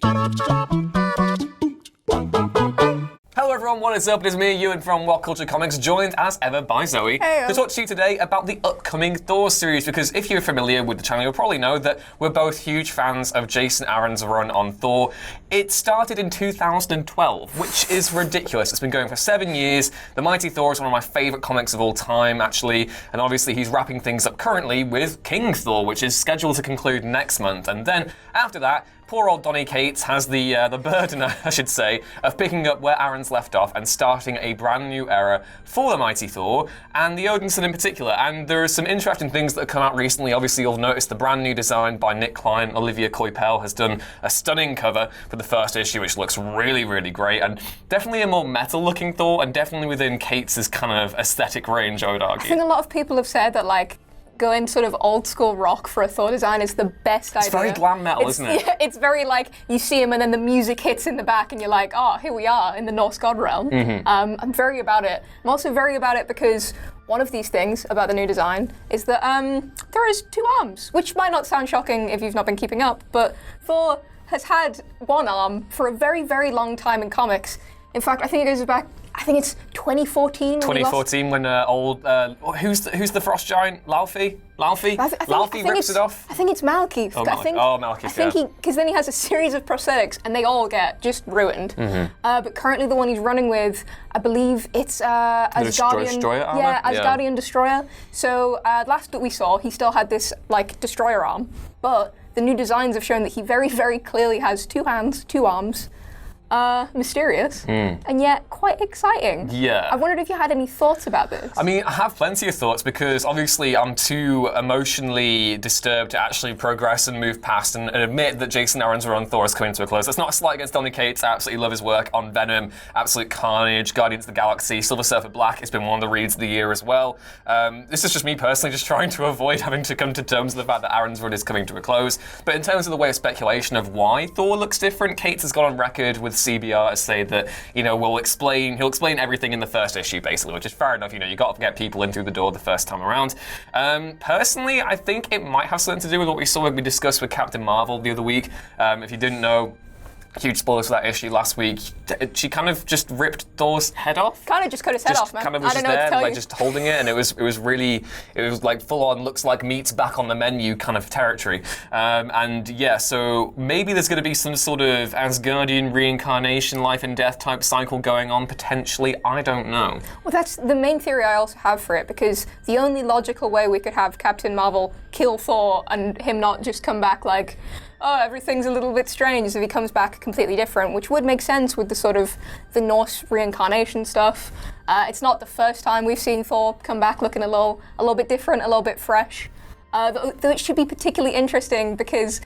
Hello everyone, what is up? It is me, Ewan from What Culture Comics, joined as ever by Zoe to talk to you today about the upcoming Thor series, because if you're familiar with the channel, you'll probably know that we're both huge fans of Jason Aaron's run on Thor. It started in 2012, which is ridiculous. It's been going for 7 years. The Mighty Thor is one of my favourite comics of all time, actually, and obviously he's wrapping things up currently with King Thor, which is scheduled to conclude next month, and then after that, poor old Donny Cates has the burden, I should say, of picking up where Aaron's left off and starting a brand new era for the Mighty Thor, and the Odinson in particular. And there are some interesting things that have come out recently. Obviously, you'll notice the brand new design by Nick Klein. Olivia Coipel has done a stunning cover for the first issue, which looks really, really great, and definitely a more metal-looking Thor, and definitely within Cates' kind of aesthetic range, I would argue. I think a lot of people have said that, like, going sort of old school rock for a Thor design is the best idea. It's very glam metal, isn't it? Yeah, it's very like, you see him and then the music hits in the back and you're like, oh, here we are in the Norse god realm. I'm very about it. I'm also very about it because one of these things about the new design is that there is 2 arms, which might not sound shocking if you've not been keeping up, but Thor has had 1 arm for a very, very long time in comics. In fact, I think it goes back, I think it's 2014. 2014 when who's the frost giant? Laufey rips it off. I think it's Malekith. Malekith, Because then he has a series of prosthetics and they all get just ruined. But currently the one he's running with, I believe it's Asgardian Destroyer armor? Yeah, Asgardian Destroyer. So last that we saw, he still had this like destroyer arm, but the new designs have shown that he very, very clearly has 2 hands, 2 arms. Mysterious, and yet quite exciting. Yeah. I wondered if you had any thoughts about this. I mean, I have plenty of thoughts because obviously I'm too emotionally disturbed to actually progress and move past and admit that Jason Aaron's run on Thor is coming to a close. That's not a slight against Donny Cates. I absolutely love his work on Venom, Absolute Carnage, Guardians of the Galaxy, Silver Surfer Black. It's been one of the reads of the year as well. This is just me personally just trying to avoid having to come to terms with the fact that Aaron's run is coming to a close. But in terms of the way of speculation of why Thor looks different, Cates has gone on record with CBR to say that, he'll explain everything in the first issue, basically, which is fair enough. You got to get people in through the door the first time around. Personally, I think it might have something to do with what we saw when we discussed with Captain Marvel the other week. If you didn't know, huge spoilers for that issue last week. She kind of just ripped Thor's head off. Kind of just cut his head off, man. Kind of was just there, like just holding it, and it was like full on, looks like meat's back on the menu kind of territory. And yeah, so maybe there's going to be some sort of Asgardian reincarnation, life and death type cycle going on potentially. I don't know. Well, that's the main theory I also have for it, because the only logical way we could have Captain Marvel kill Thor and him not just come back like, oh, everything's a little bit strange, if he comes back completely different, which would make sense with the sort of the Norse reincarnation stuff. It's not the first time we've seen Thor come back looking a little bit different, a little bit fresh. Though it should be particularly interesting because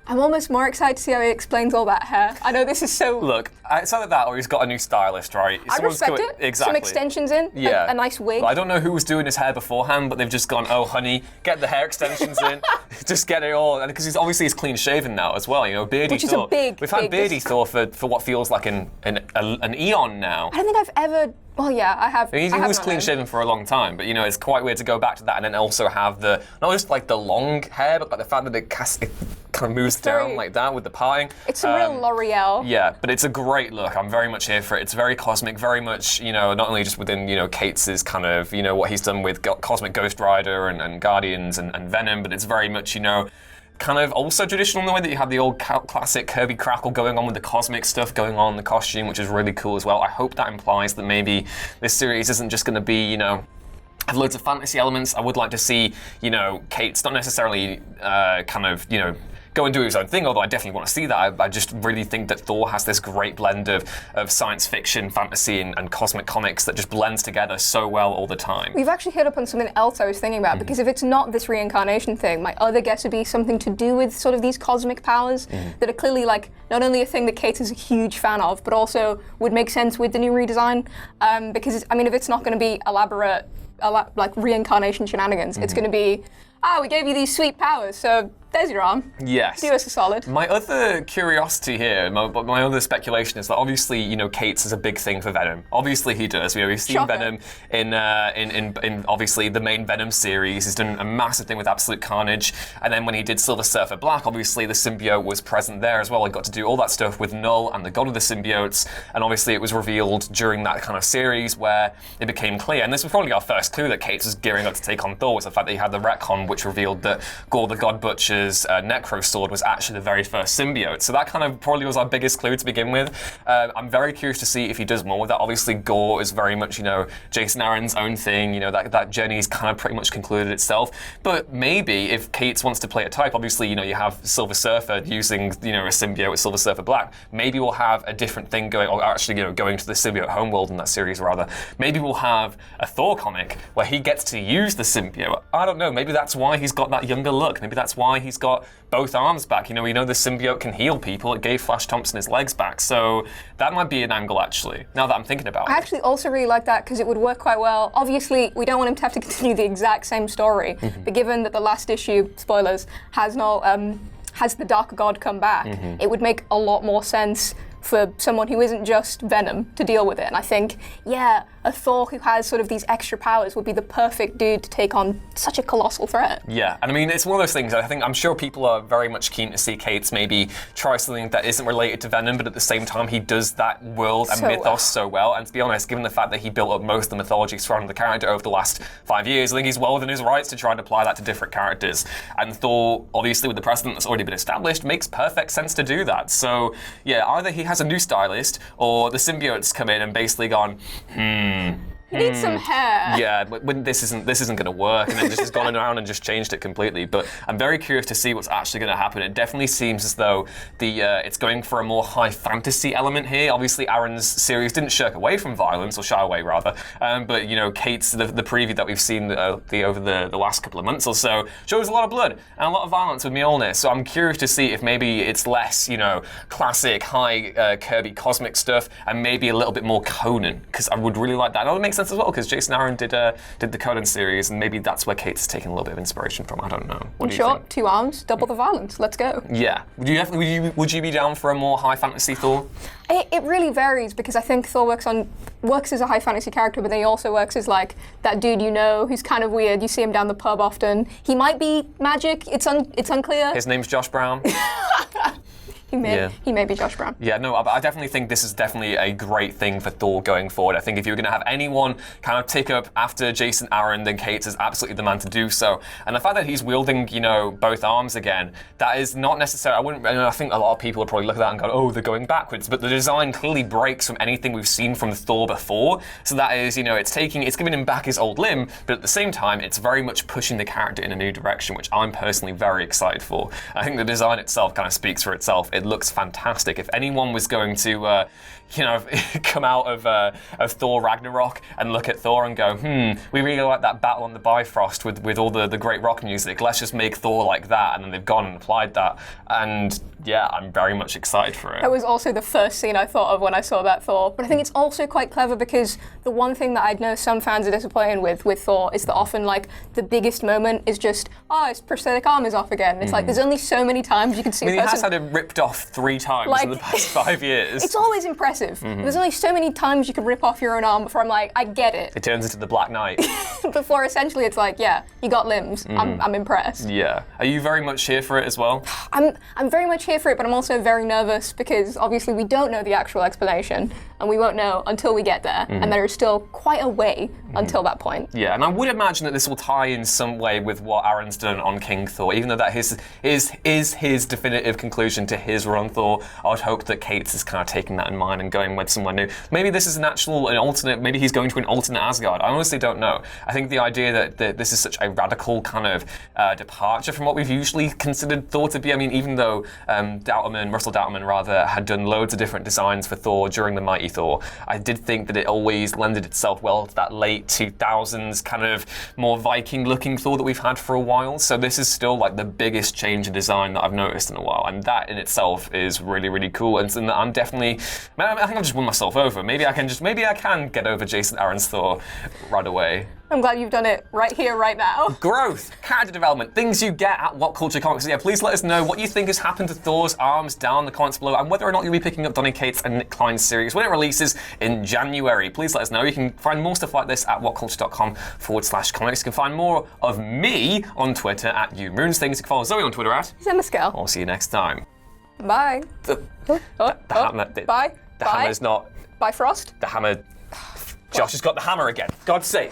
I'm almost more excited to see how he explains all that hair. I know this is so... Look, it's either that or he's got a new stylist, right? I respect it. Exactly. Some extensions in, yeah. a nice wig. Well, I don't know who was doing his hair beforehand, but they've just gone, oh, honey, get the hair extensions in. Just get it all. And because he's clean shaven now as well, Beardy Which is Thor. a big, We've had Beardy Thor for what feels like an eon now. I don't think I've ever... Well, yeah, I have. He was clean shaven for a long time, but it's quite weird to go back to that and then also have not just like the long hair, but like the fact that it kind of moves down like that with the parting. It's a real L'Oreal. Yeah, but it's a great look. I'm very much here for it. It's very cosmic, very much, not only just within, Cates' kind of, what he's done with Cosmic Ghost Rider and Guardians and Venom, but it's very much, kind of also traditional in the way that you have the old classic Kirby crackle going on with the cosmic stuff going on in the costume, which is really cool as well. I hope that implies that maybe this series isn't just going to be, have loads of fantasy elements. I would like to see, Cates not necessarily go and do his own thing, although I definitely want to see that. I just really think that Thor has this great blend of science fiction, fantasy, and cosmic comics that just blends together so well all the time. We've actually hit up on something else I was thinking about, because if it's not this reincarnation thing, my other guess would be something to do with sort of these cosmic powers that are clearly like not only a thing that Cates is a huge fan of, but also would make sense with the new redesign. Because if it's not going to be elaborate like reincarnation shenanigans, it's going to be, we gave you these sweet powers, so there's your arm. Yes. Do us a solid. My other curiosity here, my other speculation is that obviously, Cates is a big thing for Venom. Obviously he does. We've seen Shocker. Venom in obviously the main Venom series. He's done a massive thing with Absolute Carnage. And then when he did Silver Surfer Black, obviously the symbiote was present there as well. He got to do all that stuff with Null and the God of the Symbiotes. And obviously it was revealed during that kind of series where it became clear. And this was probably our first clue that Cates was gearing up to take on Thor, was the fact that he had the retcon which revealed that Gore the God Butcher's Necro Sword was actually the very first symbiote. So that kind of probably was our biggest clue to begin with. I'm very curious to see if he does more with that. Obviously, Gore is very much, Jason Aaron's own thing. That journey's kind of pretty much concluded itself. But maybe if Cates wants to play a type, obviously, you have Silver Surfer using, a symbiote with Silver Surfer Black. Maybe we'll have a different thing going, or actually, going to the symbiote homeworld in that series, rather. Maybe we'll have a Thor comic where he gets to use the symbiote. I don't know. Maybe that's why he's got that younger look. Maybe that's why he's got both arms back. We know the symbiote can heal people. It gave Flash Thompson his legs back. So that might be an angle, actually, now that I'm thinking about it. I actually also really like that because it would work quite well. Obviously, we don't want him to have to continue the exact same story, but given that the last issue, spoilers, has the Dark God come back, it would make a lot more sense for someone who isn't just Venom to deal with it. And I think, a Thor who has sort of these extra powers would be the perfect dude to take on such a colossal threat. Yeah, and I mean, it's one of those things, I'm sure people are very much keen to see Cates maybe try something that isn't related to Venom, but at the same time, he does that world and mythos so well. And to be honest, given the fact that he built up most of the mythology surrounding the character over the last 5 years, I think he's well within his rights to try and apply that to different characters. And Thor, obviously with the precedent that's already been established, makes perfect sense to do that. So either he has a new stylist, or the symbiotes come in and basically gone, You need some hair. Yeah, but this isn't going to work, and then just has gone around and just changed it completely. But I'm very curious to see what's actually going to happen. It definitely seems as though it's going for a more high fantasy element here. Obviously, Aaron's series didn't shirk away from violence, or shy away rather. But Cates, the preview that we've seen over the last couple of months or so, shows a lot of blood and a lot of violence with Mjolnir. So I'm curious to see if maybe it's less, classic high Kirby cosmic stuff, and maybe a little bit more Conan, because I would really like that. And that makes sense as well, because Jason Aaron did the Conan series, and maybe that's where Cates is taking a little bit of inspiration from. I don't know. What do you think? 2 arms, double the violence. Let's go. Yeah. Would you be down for a more high fantasy Thor? It really varies, because I think Thor works as a high fantasy character, but then he also works as like that dude who's kind of weird. You see him down the pub often. He might be magic. It's unclear. His name's Josh Brown. He may be Josh Brown. Yeah, no, I definitely think this is definitely a great thing for Thor going forward. I think if you're going to have anyone kind of take up after Jason Aaron, then Cates is absolutely the man to do so. And the fact that he's wielding, both arms again, that is not necessarily, I think a lot of people would probably look at that and go, oh, they're going backwards. But the design clearly breaks from anything we've seen from Thor before. So that is, it's giving him back his old limb, but at the same time, it's very much pushing the character in a new direction, which I'm personally very excited for. I think the design itself kind of speaks for itself. It looks fantastic. If anyone was going to, come out of Thor Ragnarok and look at Thor and go, we really like that battle on the Bifrost with all the great rock music. Let's just make Thor like that. And then they've gone and applied that. And yeah, I'm very much excited for it. That was also the first scene I thought of when I saw that Thor. But I think it's also quite clever, because the one thing that I know some fans are disappointed with Thor is that often the biggest moment is just, his prosthetic arm is off again. It's like there's only so many times you can see he has had it ripped off 3 times in the past 5 years. It's always impressive. There's only so many times you can rip off your own arm before I'm like, I get it. It turns into the Black Knight. Before essentially it's like, yeah, you got limbs. I'm impressed. Yeah. Are you very much here for it as well? I'm very much here for it, but I'm also very nervous, because obviously we don't know the actual explanation, and we won't know until we get there, and there is still quite a way until that point. Yeah, and I would imagine that this will tie in some way with what Aaron's done on King Thor, even though that is his definitive conclusion to his run Thor. I would hope that Cates is kind of taking that in mind and going with someone new. Maybe this is an alternate, maybe he's going to an alternate Asgard. I honestly don't know. I think the idea that this is such a radical kind of departure from what we've usually considered Thor to be. I mean, even though Russell Doutman rather, had done loads of different designs for Thor during the Mighty Thor, I did think that it always lended itself well to that late 2000s kind of more Viking-looking Thor that we've had for a while. So this is still like the biggest change in design that I've noticed in a while, and that in itself is really, really cool. And something that I think I've just won myself over. Maybe I can get over Jason Aaron's Thor right away. I'm glad you've done it right here, right now. Growth, character development, things you get at What Culture Comics. So yeah, please let us know what you think has happened to Thor's arms down in the comments below, and whether or not you'll be picking up Donny Cates and Nick Klein's series when it releases in January. Please let us know. You can find more stuff like this at whatculture.com/comics. You can find more of me on Twitter at UMoonsthings. You can follow Zoe on Twitter at Zemascal. I'll see you next time. Bye. The Bye. hammer's not. Bye, Frost. The hammer. Josh has got the hammer again. God's sake.